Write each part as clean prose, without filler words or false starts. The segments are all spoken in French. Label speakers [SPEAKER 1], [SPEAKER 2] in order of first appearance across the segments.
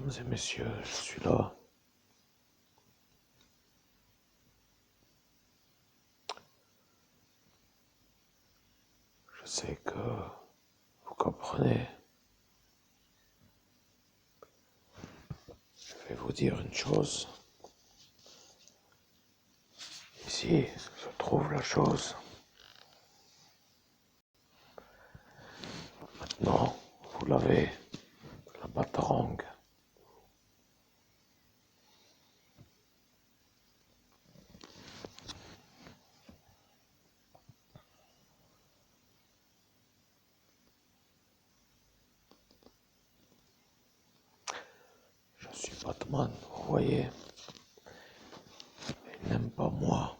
[SPEAKER 1] Mesdames et messieurs, je suis là. Je sais que vous comprenez. Je vais vous dire une chose. Ici se trouve la chose. Maintenant, vous l'avez, la batarangue. Je suis Batman, vous voyez. Ils n'aiment pas moi.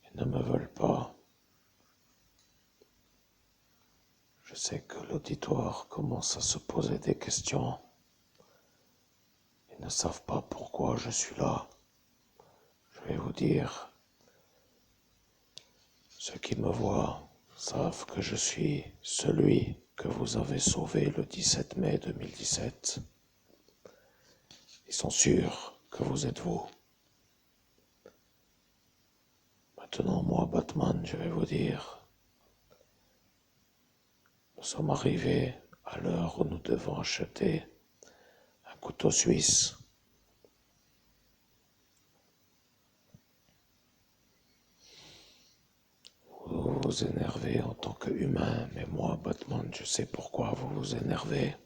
[SPEAKER 1] Ils ne me veulent pas. Je sais que l'auditoire commence à se poser des questions. Ils ne savent pas pourquoi je suis là. Je vais vous dire, ceux qui me voient savent que je suis celui que vous avez sauvé le 17 mai 2017. Ils sont sûrs que vous êtes vous. Maintenant, moi, Batman, je vais vous dire, nous sommes arrivés à l'heure où nous devons acheter un couteau suisse. Vous vous énervez en tant qu'humain, mais moi, Batman, je sais pourquoi vous vous énervez.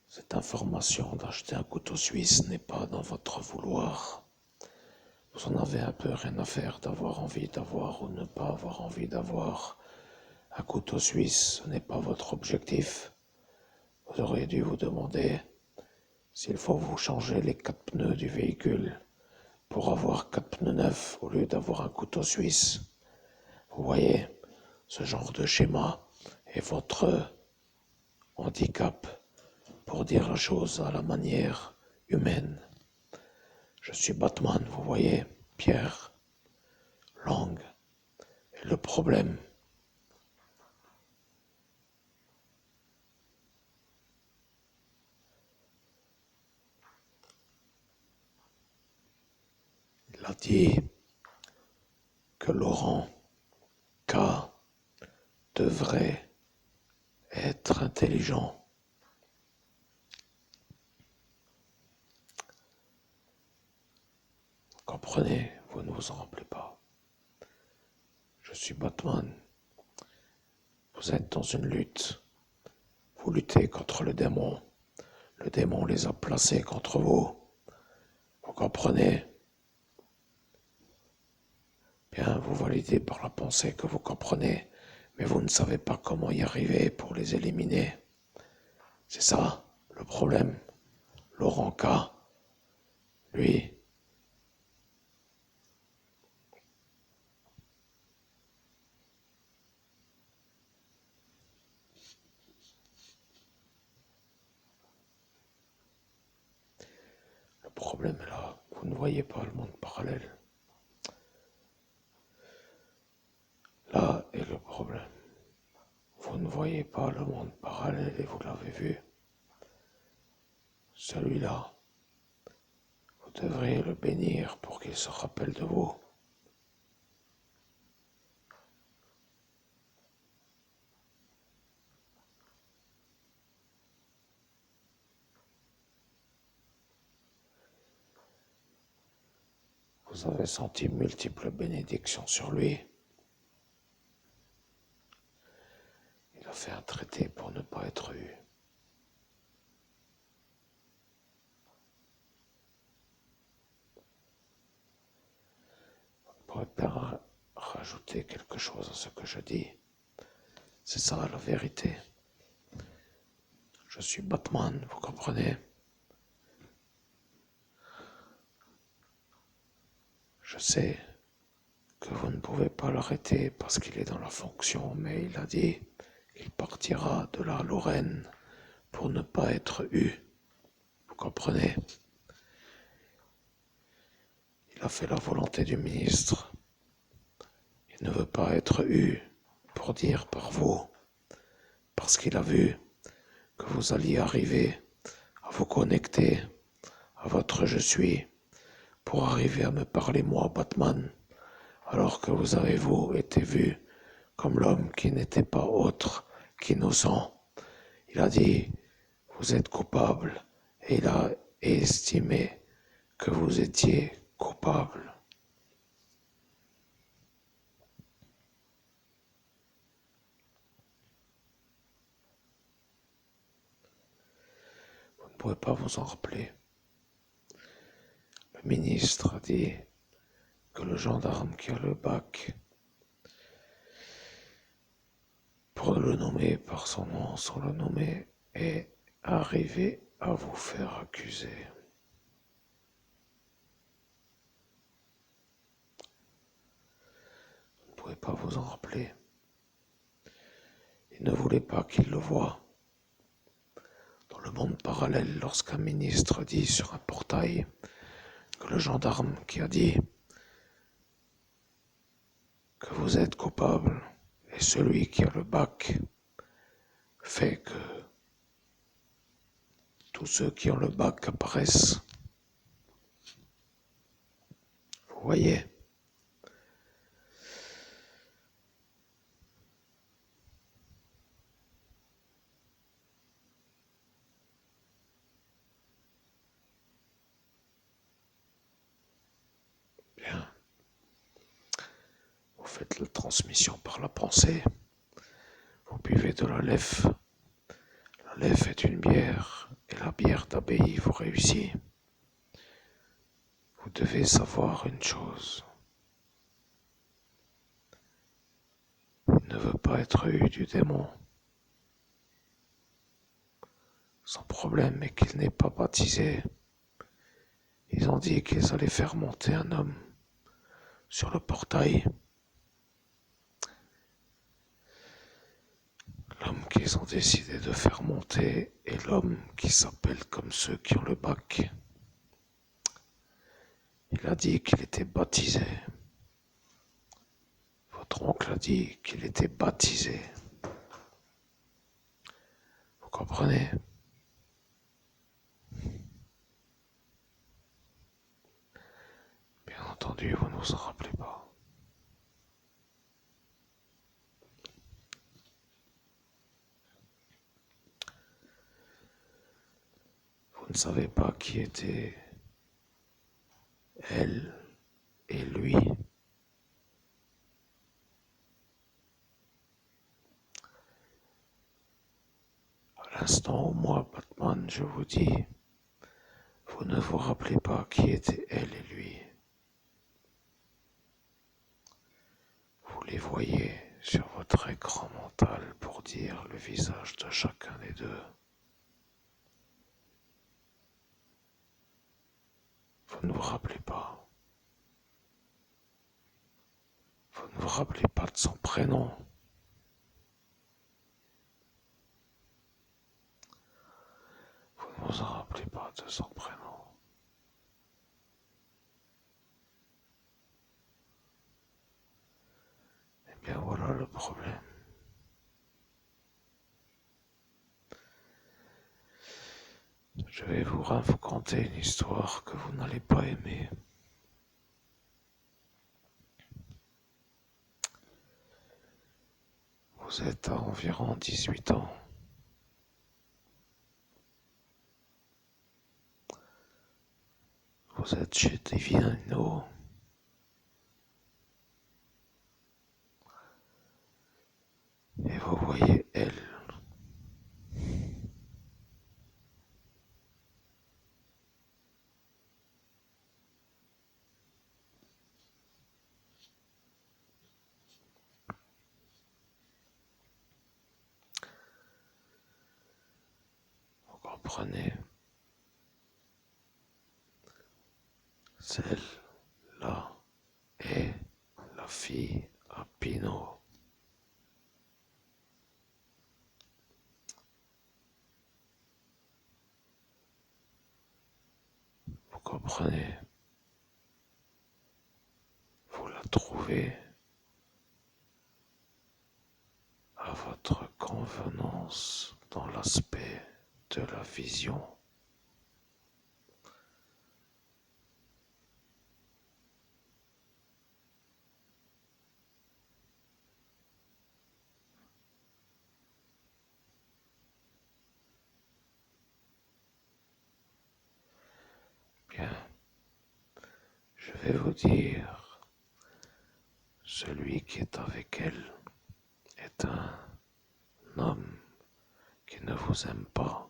[SPEAKER 1] Cette information d'acheter un couteau suisse n'est pas dans votre vouloir. Vous en avez un peu rien à faire d'avoir envie d'avoir ou ne pas avoir envie d'avoir un couteau suisse. Ce n'est pas votre objectif. Vous auriez dû vous demander s'il faut vous changer les 4 pneus du véhicule pour avoir 4 pneus neufs au lieu d'avoir un couteau suisse. Vous voyez, ce genre de schéma est votre handicap pour dire la chose à la manière humaine. Je suis Batman, vous voyez, pierre, langue, et le problème. Il a dit que Laurent K devrait être intelligent. Vous comprenez, vous ne vous en rappelez pas. Je suis Batman. Vous êtes dans une lutte. Vous luttez contre le démon. Le démon les a placés contre vous. Vous comprenez? Bien, vous validez par la pensée que vous comprenez, mais vous ne savez pas comment y arriver pour les éliminer. C'est ça, le problème. Laurent K, lui, le problème est là. Vous ne voyez pas le monde parallèle. Là est le problème. Vous ne voyez pas le monde parallèle et vous l'avez vu. Celui-là, vous devriez le bénir pour qu'il se rappelle de vous. Vous avez senti multiples bénédictions sur lui. Il a fait un traité pour ne pas être eu. Vous pourrez bien rajouter quelque chose à ce que je dis. C'est ça la vérité. Je suis Batman, vous comprenez? Je sais que vous ne pouvez pas l'arrêter parce qu'il est dans la fonction, mais il a dit qu'il partira de la Lorraine pour ne pas être eu. Vous comprenez? Il a fait la volonté du ministre. Il ne veut pas être eu pour dire par vous, parce qu'il a vu que vous alliez arriver à vous connecter à votre je suis pour arriver à me parler moi, Batman, alors que vous avez vous été vu comme l'homme qui n'était pas autre qu'innocent. Il a dit, vous êtes coupable, et il a estimé que vous étiez coupable. Vous ne pouvez pas vous en rappeler. Le ministre a dit que le gendarme qui a le bac, pour le nommer par son nom sans le nommer, est arrivé à vous faire accuser. Vous ne pouvez pas vous en rappeler. Il ne voulait pas qu'il le voie. Dans le monde parallèle, lorsqu'un ministre dit sur un portail que le gendarme qui a dit que vous êtes coupable et celui qui a le bac fait que tous ceux qui ont le bac apparaissent. Vous voyez? Bien. Vous faites la transmission par la pensée. Vous buvez de la lèvre. La lèvre est une bière et la bière d'abbaye vous réussit. Vous devez savoir une chose. Il ne veut pas être eu du démon. Son problème est qu'il n'est pas baptisé. Ils ont dit qu'ils allaient faire monter un homme sur le portail. L'homme qu'ils ont décidé de faire monter est l'homme qui s'appelle comme ceux qui ont le bac. Il a dit qu'il était baptisé. Votre oncle a dit qu'il était baptisé. Vous comprenez? Bien entendu, vous ne vous en rappelez pas. Vous ne savez pas qui était elle et lui. À l'instant où moi, Batman, je vous dis, vous ne vous rappelez pas qui était elle et lui. Vous les voyez sur votre écran mental pour dire le visage de chacun des deux. Vous ne vous rappelez pas. Vous ne vous rappelez pas de son prénom. Vous ne vous en rappelez pas de son prénom. Eh bien voilà le problème. Je vais vous raconter une histoire que vous n'allez pas aimer. Vous êtes à environ 18 ans. Vous êtes chez Divino. Et vous voyez elle. Vous comprenez? Celle-là est la fille à Pinot. Vous comprenez? Vous la trouvez à votre convenance dans l'aspect de la vision. Bien, je vais vous dire, celui qui est avec elle est un homme qui ne vous aime pas.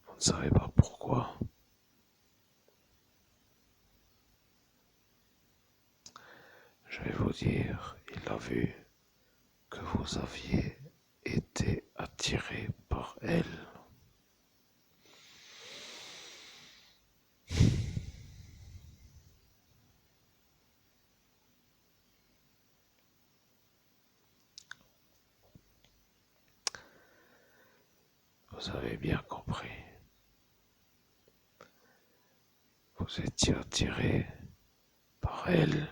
[SPEAKER 1] Vous ne savez pas pourquoi. Je vais vous dire, il a vu que vous aviez été attiré par elle. Vous avez bien compris. Vous étiez attiré par elle.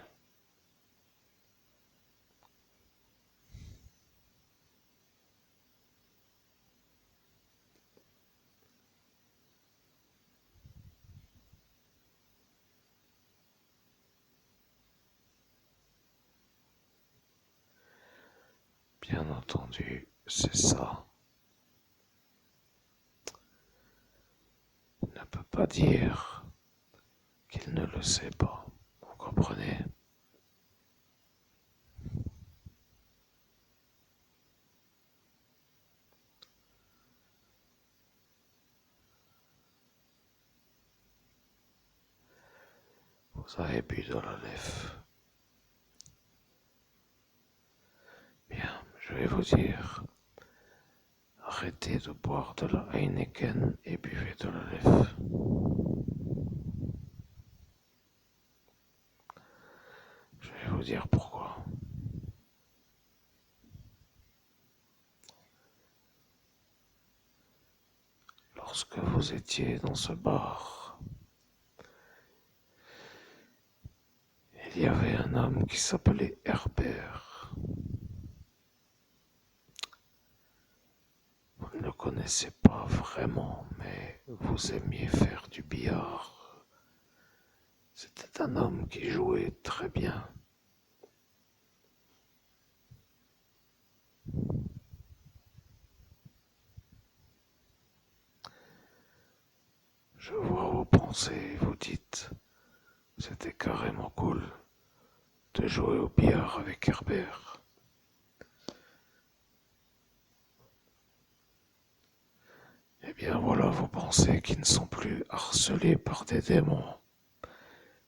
[SPEAKER 1] Bien entendu, c'est ça. Il ne peut pas dire qu'il ne le sait pas. Vous comprenez? Vous avez bu de la lèvre. Bien, je vais vous dire, arrêtez de boire de la Heineken et buvez de la lèvre. Je vais vous dire pourquoi. Lorsque vous étiez dans ce bar, il y avait un homme qui s'appelait Herbert. Vous ne le connaissez pas vraiment, mais vous aimiez faire du billard. C'était un homme qui jouait très bien. Je vois vos pensées, vous dites, c'était carrément cool de jouer au billard avec Herbert. Eh bien voilà vos pensées qui ne sont plus harcelées par des démons.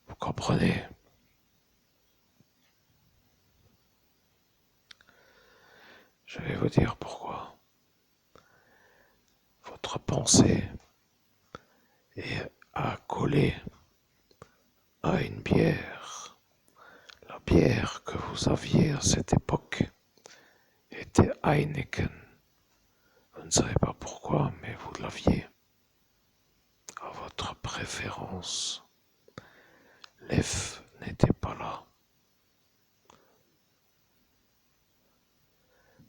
[SPEAKER 1] Vous comprenez? Je vais vous dire pourquoi. Votre pensée est accolée à une bière. La bière que vous aviez à cette époque était Heineken. Vous ne savez pas pourquoi, mais vous l'aviez à votre préférence. L'F n'était pas là.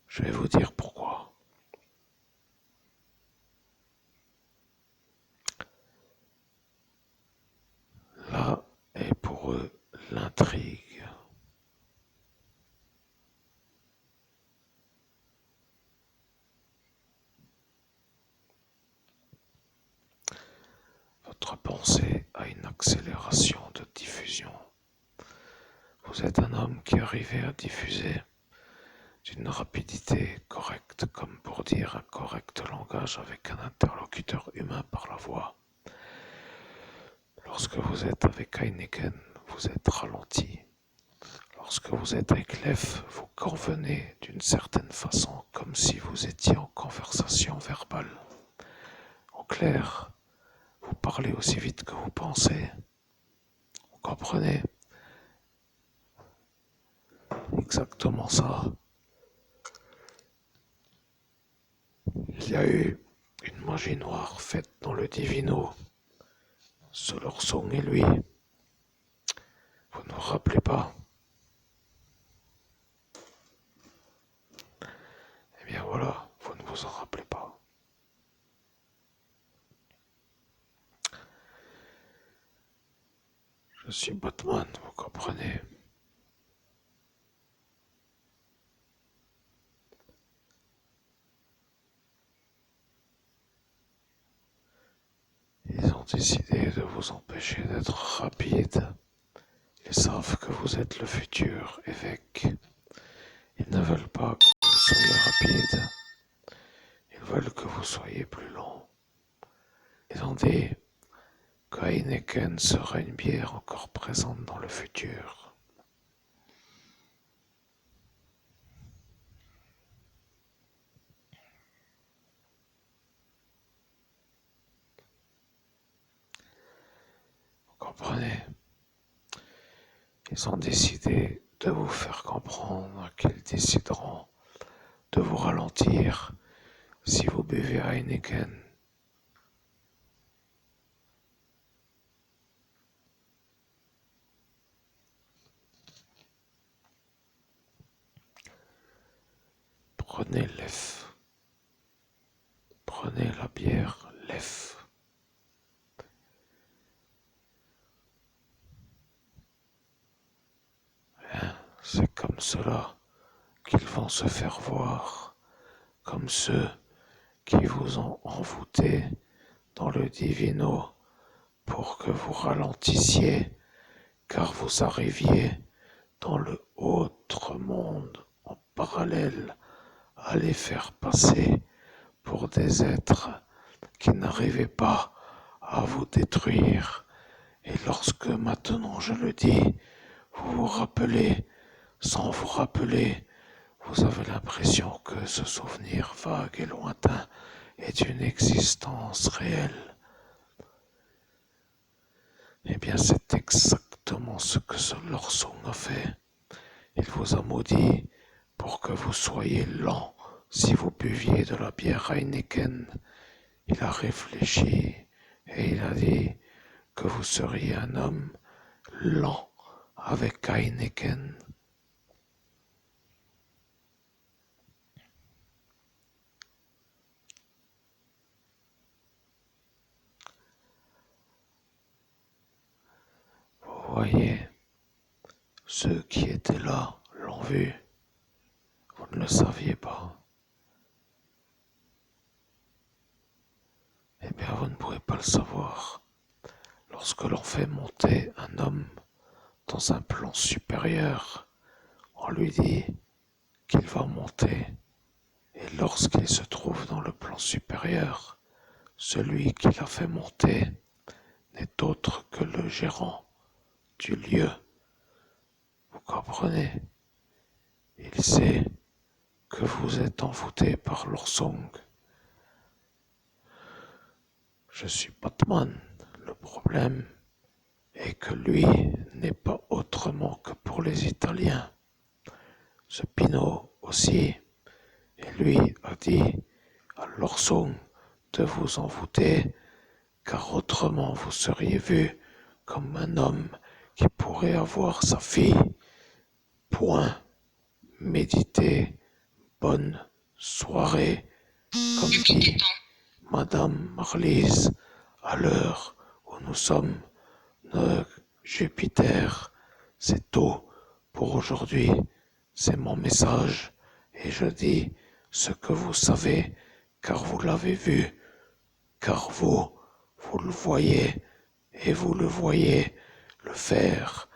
[SPEAKER 1] Je vais vous dire pourquoi. Là est pour eux l'intrigue. Votre pensée a une accélération de diffusion. Vous êtes un homme qui arrivait à diffuser d'une rapidité correcte, comme pour dire un correct langage avec un interlocuteur humain par la voix. Lorsque vous êtes avec Heineken, vous êtes ralenti. Lorsque vous êtes avec l'EF, vous convenez d'une certaine façon, comme si vous étiez en conversation verbale. En clair, vous parlez aussi vite que vous pensez. Vous comprenez? Exactement ça. Il y a eu une magie noire faite dans le Divino. Ce Lorsong et lui. Vous ne vous rappelez pas? Je suis Batman, vous comprenez? Ils ont décidé de vous empêcher d'être rapide. Ils savent que vous êtes le futur évêque. Ils ne veulent pas que vous soyez rapide. Ils veulent que vous soyez plus lent. Ils ont dit que Heineken sera une bière encore présente dans le futur. Vous comprenez? Ils ont décidé de vous faire comprendre qu'ils décideront de vous ralentir si vous buvez Heineken. Prenez l'EF. Prenez la bière l'EF. C'est comme cela qu'ils vont se faire voir, comme ceux qui vous ont envoûté dans le divino pour que vous ralentissiez, car vous arriviez dans le autre monde en parallèle à les faire passer pour des êtres qui n'arrivaient pas à vous détruire. Et lorsque maintenant je le dis, vous vous rappelez, sans vous rappeler, vous avez l'impression que ce souvenir vague et lointain est une existence réelle. Eh bien, c'est exactement ce que ce Lorsong a fait. Il vous a maudit pour que vous soyez lent si vous buviez de la bière Heineken. Il a réfléchi et il a dit que vous seriez un homme lent avec Heineken. Vous voyez, ceux qui étaient là l'ont vu. Vous ne le saviez pas. Eh bien, vous ne pouvez pas le savoir. Lorsque l'on fait monter un homme dans un plan supérieur, on lui dit qu'il va monter. Et lorsqu'il se trouve dans le plan supérieur, celui qui l'a fait monter n'est autre que le gérant du lieu. Vous comprenez? Il sait que vous êtes envoûté par Lorsong. Je suis Batman. Le problème est que lui n'est pas autrement que pour les Italiens. Ce Pinot aussi. Et lui a dit à Lorsong de vous envoûter, car autrement vous seriez vu comme un homme qui pourrait avoir sa fille. Point. Méditez. Bonne soirée, comme dit Madame Marlise, à l'heure où nous sommes de Jupiter. C'est tôt pour aujourd'hui, c'est mon message, et je dis ce que vous savez, car vous l'avez vu, car vous le voyez, et vous le voyez le faire